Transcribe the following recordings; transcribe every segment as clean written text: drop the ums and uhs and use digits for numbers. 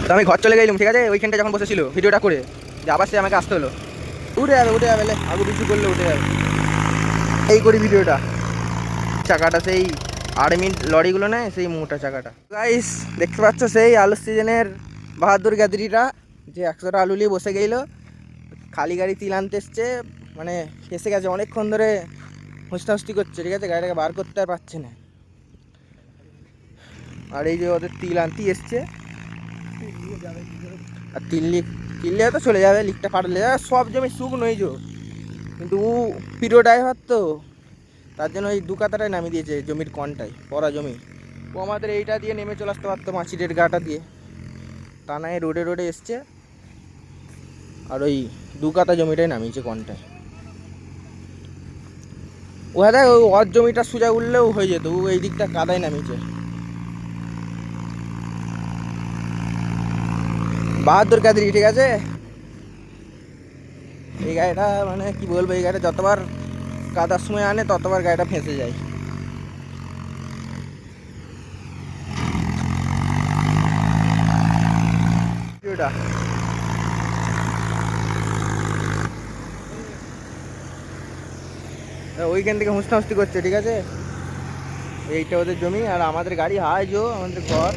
তো আমি ঘর চলে গেলাম, ঠিক আছে, ওইখানটা যখন বসেছিল ভিডিওটা করে, যে আবার সে আমাকে আসতে হলো। উঠে যাবে আগু পিছু করলে উঠে যাবে। এই করি ভিডিওটা, চাকাটা সেই আর্মি লরিগুলো নেয়, সেই মোটা চাকাটা। গাইস দেখতে পাচ্ছ সেই আলুর সিজনের বাহাদুর গাদরিটা, যে 100টা আলু নিয়ে বসে গেল, খালি গাড়ি তিল আনতে এসছে, মানে ফেসে গেছে, অনেকক্ষণ ধরে হুঁচটাহুচটি করছে, ঠিক আছে, গাড়িটাকে বার করতে আর পারছে না। আর এই যে ওদের তিল আনতে এসছে, আর তিল্লি হয়তো চলে যাবে, লিকটা ফাটলে সব জমি শুকনোই যো, কিন্তু ও পিরো ড্রাইভার তো, তার জন্য ওই দু কাতাটায় নামিয়ে দিয়েছে জমির কনটায়, পড়া জমি। ও আমাদের এইটা দিয়ে নেমে চলে আসতে পারতো, মাছিটের গাটা দিয়ে, তা নয় রোডে এসছে, আর ওই দু কাতা জমিটাই নামিয়েছে কনটায়। ও হ্যাঁ দেখ, ওর জমিটা সোজা উঠলেও হয়ে যেত, ও এই দিকটা কাদায় নামিয়েছে। বাহাদুর কাদরি, ঠিক আছে, এই গাড়িটা মানে কি বলবো, এই গাড়িটা যতবার কাদার সময় আনে ততবার গাড়িটা ফেঁসে যায়। ওইখান থেকে হুঁচটাহুচটি করছে, ঠিক আছে, এইটা ওদের জমি, আর আমাদের গাড়ি হাই জো, আমাদের ঘর।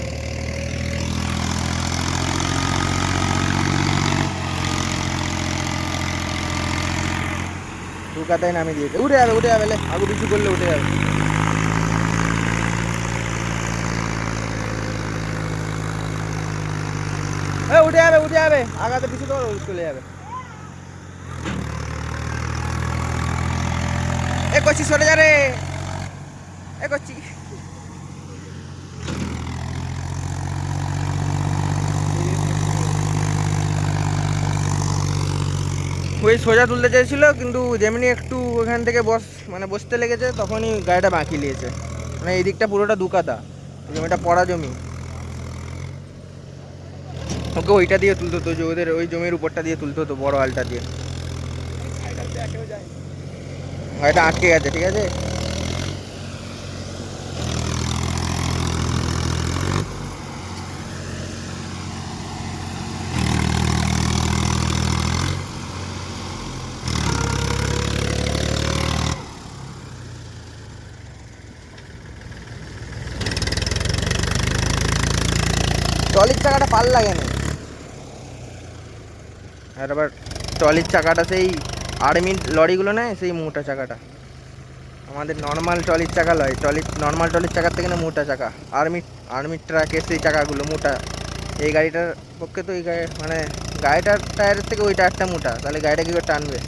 দু কাতায় নামিয়ে দিয়েছে, উঠে যাবে আগু পিছু করলে উঠে যাবে। উঠে যাবে আগাতে পিছু তো চলে যাবে। এ করছি সরে যা রে, এ করছি। ওই সোজা তুলতে চেয়েছিল, কিন্তু যেমনি একটু ওখান থেকে বসতে লেগেছে, তখনই গাড়িটা বাঁকিয়ে নিয়েছে। মানে এই দিকটা পুরোটা দু কাতা, জমিটা পড়া জমি, ওকে ওইটা দিয়ে তুলতে হতো, যে ওদের ওই জমির উপরটা দিয়ে তুলতে হতো, বড় আলটা দিয়ে। গাড়িটা আটকে গেছে, ঠিক আছে। ট্রলির চাকাটা পাল লাগে না, আর আবার ট্রলির চাকাটা সেই আর্মির লরিগুলো নেয়, সেই মোটা চাকাটা। আমাদের নর্মাল ট্রলির চাকা লয়, নর্মাল ট্রলির চাকার থেকে না মোটা চাকা, আর্মির ট্রাকের সেই চাকাগুলো মোটা। এই গাড়িটার পক্ষে তো এই গাড়ি মানে গাড়িটার টায়ারের থেকে ওই টায়ারটা মোটা, তাহলে গাড়িটা কী করে টানবে।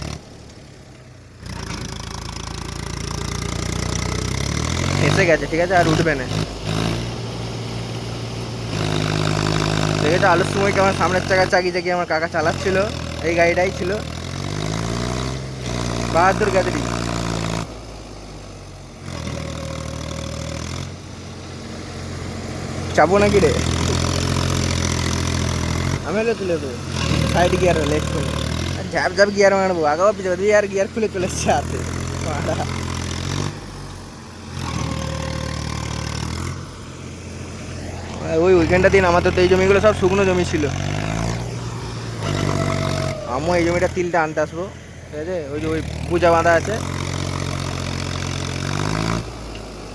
ফেঁসে গেছে, ঠিক আছে, আর উঠবে না। দেখেছো আলুর সময় আমার সামনের চাকায় চাগিয়ে আমার কাকা চালাচ্ছিল, এই গাড়িটাই ছিল বাহাদুর গাদরি। চাপো নাকি রে, আমি হলে তুলে দেবো সাইড গিয়ার হলে এক্ষুনি, ঝাপ গিয়ার মারবো, আগাও পিছনে দিয়ে, আর গিয়ার খুলে চলে এসছে হাতে। ওইখানটা দিন আমাদের তো এই জমিগুলো সব শুকনো জমি ছিল, আমিও এই জমিটা তিলটা আনতে আসবো, ঠিক আছে, ওই যে ওই পূজা বাঁধা আছে,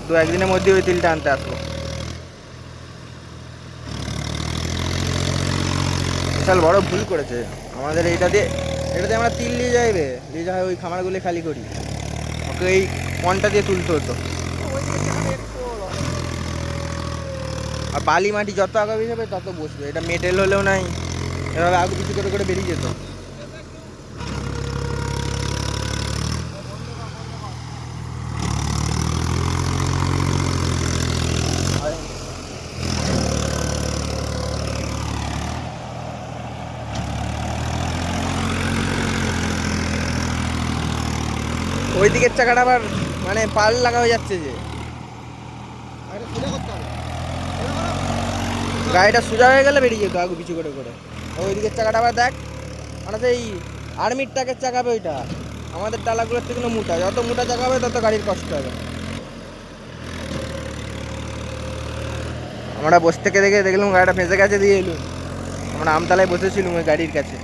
2-1 দিনের মধ্যে ওই তিলটা আনতে আসবো। বিশাল বড় ভুল করেছে আমাদের, এটাতে আমরা তিল নিয়ে যাইবে, নিয়ে যাই ওই খামারগুলো খালি করি, ওকে এই পনটা দিয়ে তুলতে হতো। আর বালি মাটি যত আগাবি যাবে তত বসবে, এটা মেটেল হলেও নাই, এভাবে আগে কিছু করে বেরিয়ে যেত। ওই দিকের চাকাটা আবার মানে পাল লাগা হয়ে যাচ্ছে, যে গাড়িটা সোজা হয়ে গেলে বেরিয়ে যেত আগে পিছু করে। ওই দিকের চাকাটা আবার দেখ, মানে সেই আর্মির ট্রাকের চাকাবে ওইটা, আমাদের ডালাগুলোর থেকে মোটা, যত মোটা চাকা হবে তত গাড়ির কষ্ট হবে। আমরা বসে থেকে দেখলাম গাড়িটা ফেঁসে গেছে, দিয়ে এলুম। আমরা আমতলায় বসেছিলাম ওই গাড়ির কাছে।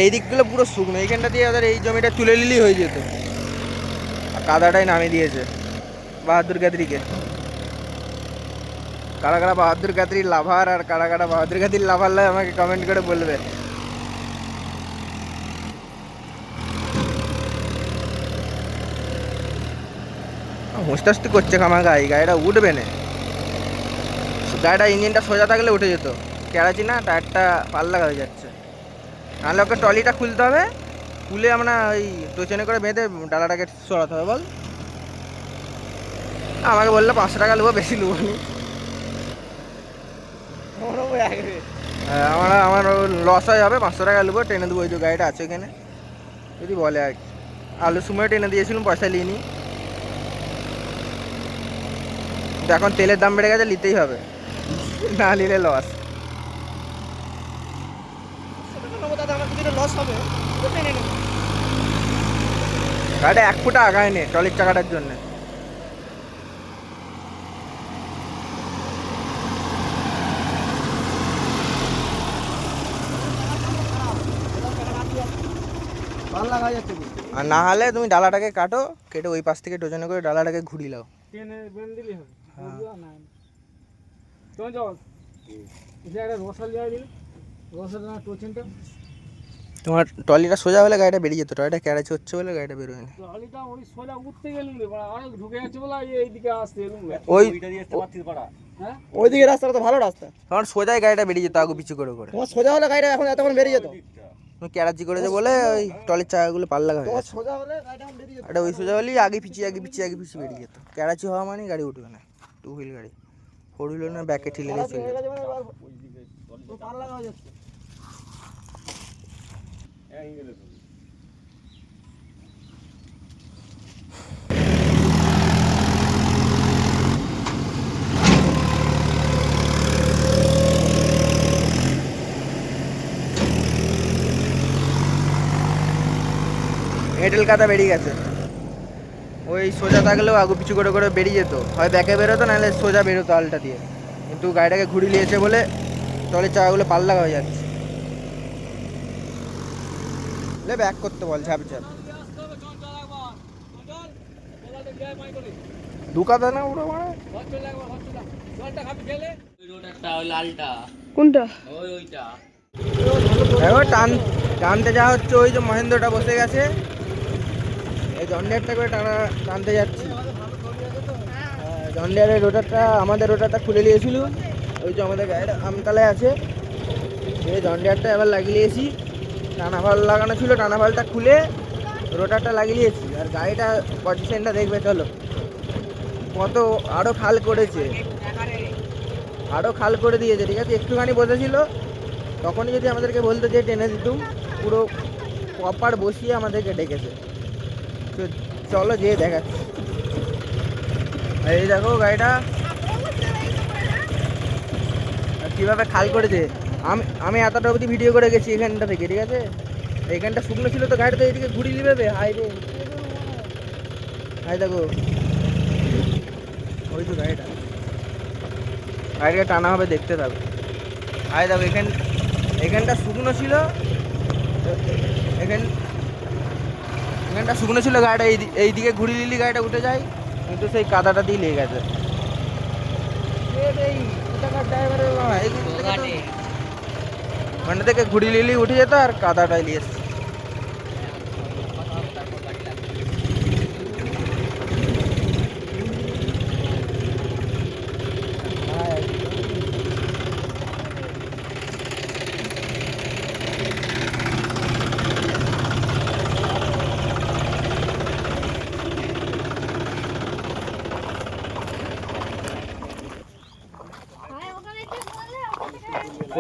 এই দিকগুলো পুরো শুকনো, এইখানটা দিয়ে ওদের এই জমিটা তুলে নিলেই হয়ে যেত। আর কাদাটাই নামিয়ে দিয়েছে বাহাদুর গাদরিকে। কারা কারা বাহাদুর গাদরির লাভার আর কারা কারা বাহাদুর গাদরির লাভার লাগে আমাকে কমেন্ট করে বলবে। হুঁসটাস্তি করছে খামাখা, এই গাড়িটা উঠবে না। গাড়িটা ইঞ্জিনটা সোজা থাকলে উঠে যেত, কেরাচি না টায়ারটা পাল্লা হয়ে যাচ্ছে। নাহলে ওকে ট্রলিটা খুলতে হবে, খুলে আমরা ওই টোচনে করে বেঁধে ডালাটাকে সরাতে হবে। বল, আমাকে বললো 500 টাকা নেবো, বেশি নেবো নি। আমার লস হয়ে যাবে, 500 টাকা নেবো, টেনে দেবো। ওই যে গাড়িটা আছে এখানে, যদি বলে আর কি। আলুর সময় টেনে দিয়েছিলাম, পয়সা নিইনি। কিন্তু এখন তেলের দাম বেড়ে গেছে, নিতেই হবে, না নিলে লস। গাড়িটা 1 ফুটা আগায় নে ট্রলির চাকাটার জন্য। আর না হলে তুমি ডালাটাকে কাটো, কেটে ওই পাশ থেকে টোজনে করে ডালাটাকে ঘুরিয়ে নাও। তোমার ট্রলিটা সোজা হলে গাড়িটা বেরিয়ে যেত, ট্রলিটা ক্যারেজ হচ্ছে বলে গাড়িটা বেরোয় না। ওইদিকে রাস্তাটা তো ভালো রাস্তা, তোমার সোজাই গাড়িটা বেরিয়ে যেত, আগু পিছু করে করে। তোমার সোজা হলে গাড়িটা এখন এতক্ষণ বেরিয়ে যেত। তুমি ক্যারাজি করেছে বলে ওই ট্রলির চাকাগুলো পাল্লা হয়ে গেছে। সোজা হলে গাড়িটা এখন বেরিয়ে যেত। এটা ওই সোজা হলেই আগে পিছিয়ে বেরিয়ে যেত। ক্যারাচি হওয়া মানে গাড়ি উঠবে না, 2 হুইল গাড়ি। 4 হুইল না ব্যাকে ঠেলে নিয়ে চলে যাবে। এঁটেল কাদা বেরিয়ে গেছে, ওই সোজা থাকলেও আগু পিছু করে করে বেরিয়ে যেত, হয় ব্যাকে বেরোতো নাহলে সোজা বেরোতো আলটা দিয়ে। কিন্তু গাড়িটাকে ঘুরিয়ে নিয়েছে বলে ট্রলির চাকাগুলো পাল্লা হয়ে যাচ্ছে। ব্যাক করতে বল, ঝাপ ঝাপ দুকাদা না উড়ো মানে। কোনটা? টানতে যাওয়া হচ্ছে, ওই যে মহেন্দ্রটা বসে গেছে, এই জন্ডিয়ারটা করে টানতে যাচ্ছি। জন্ডিয়ারের রোটারটা, আমাদের রোটারটা খুলে নিয়েছিল, ওই যে আমাদের গাড়িটা আমতলায় আছে, এই জন্ডিয়ারটা এবার লাগিয়েছি। টানাভাল লাগানো ছিল, টানাভালটা খুলে রোটারটা লাগিয়েছি। আর গাড়িটা পজিশনটা দেখবে, চলো কত আরও খাল করেছে, আরও খাল করে দিয়েছে। ঠিক আছে, একটুখানি বসেছিল, তখনই যদি আমাদেরকে বলতো যে টেনে দিতুম, পুরো প্রপার বসিয়ে আমাদেরকে ডেকেছে। তো চলো যেয়ে দেখাচ্ছি। এই দেখো গাড়িটা কীভাবে খাল করেছে। আমি এতটা অবধি ভিডিও করে গেছি এখানটা থেকে। ঠিক আছে, এইখানটা শুকনো ছিল তো, গাড়িটা এইদিকে ঘুরিয়ে নেবে। হাই রে, হাই দেখো, ওই তো গাড়িটা টানা হবে, দেখতে থাকো। হাই দেখো, এখানটা শুকনো ছিল, এখানটা শুকনো ছিল, গাড়িটা এইদিকে ঘুরিয়ে নিলি গাড়িটা উঠে যায়, কিন্তু সেই কাদাটা দিয়ে লেগে গেছে। ওখানটা থেকে ঘুরিয়ে নিলি উঠে যেত, আর কাদাটাই নিয়ে এসছে।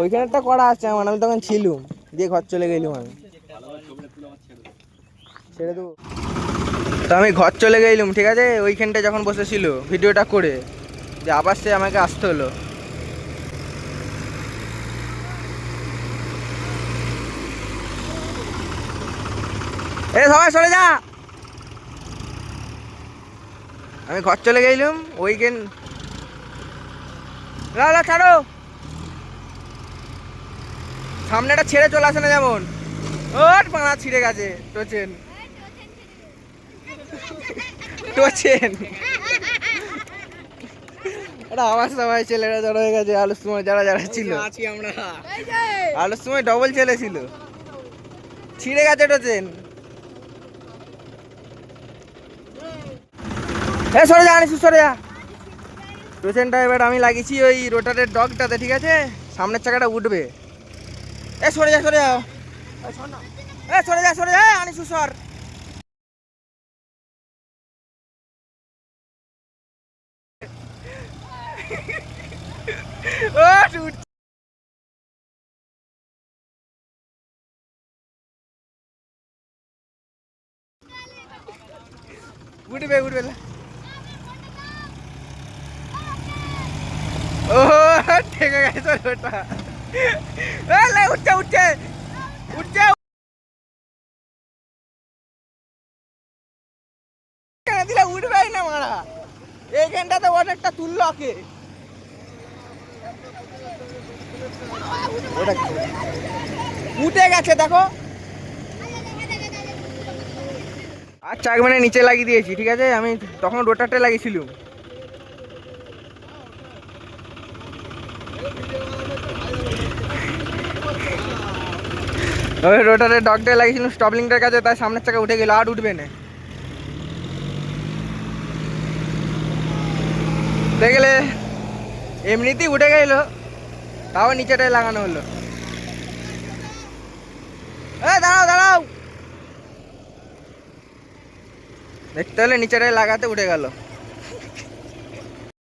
ওইখানেরটা করা আছে আমার, আমি তখন ছিলুম, দিয়ে ঘর চলে গেলুম। আমি ছেড়ে দেবো তো, আমি ঘর চলে গেলুম। ঠিক আছে, ওইখানটা যখন বসেছিল ভিডিওটা করে, যে আবার সে আমাকে আসতে হলো। সবাই সরে যা। আমি ঘর চলে গেলাম ওইখান না ছাড়ো সামনেটা ছেড়ে চলে আসে না যেমন ওর পাড়া ছিঁড়ে গেছে টোচেন এটা আমার সময় ছেলেরা জড়ো হয়ে গেছে আলুর সময় যারা যারা ছিল আলুর সময় ডবল ছেলে ছিল ছিঁড়ে গেছে টোচেন হ্যাঁ সরে যা আনিস সরে যা টোচেনটা এবার আমি লাগিয়েছি ওই রোটারের ডগটাতে ঠিক আছে সামনের চাকাটা উঠবে এ সরে যা সরে যা আনিস সর উঠবে ও ঠিক আছে ওটা উঠছে দিলে উঠবেই না মারা এইখানটাতে অনেকটা তুললো ওকে উঠে গেছে দেখো আর চাক মানে নিচে লাগিয়ে দিয়েছি ঠিক আছে আমি তখন রোটারটা লাগিয়েছিলাম ওই রোটারের ডগটা লাগিয়েছিলাম স্টপলিংটার কাছে তাই সামনের চাকা উঠে গেল আর উঠবে না দেখলে এমনিতেই উঠে গেল তাও নিচেটায় লাগানো হলো দাঁড়াও দেখতে হলে নিচেটায় লাগাতে উঠে গেল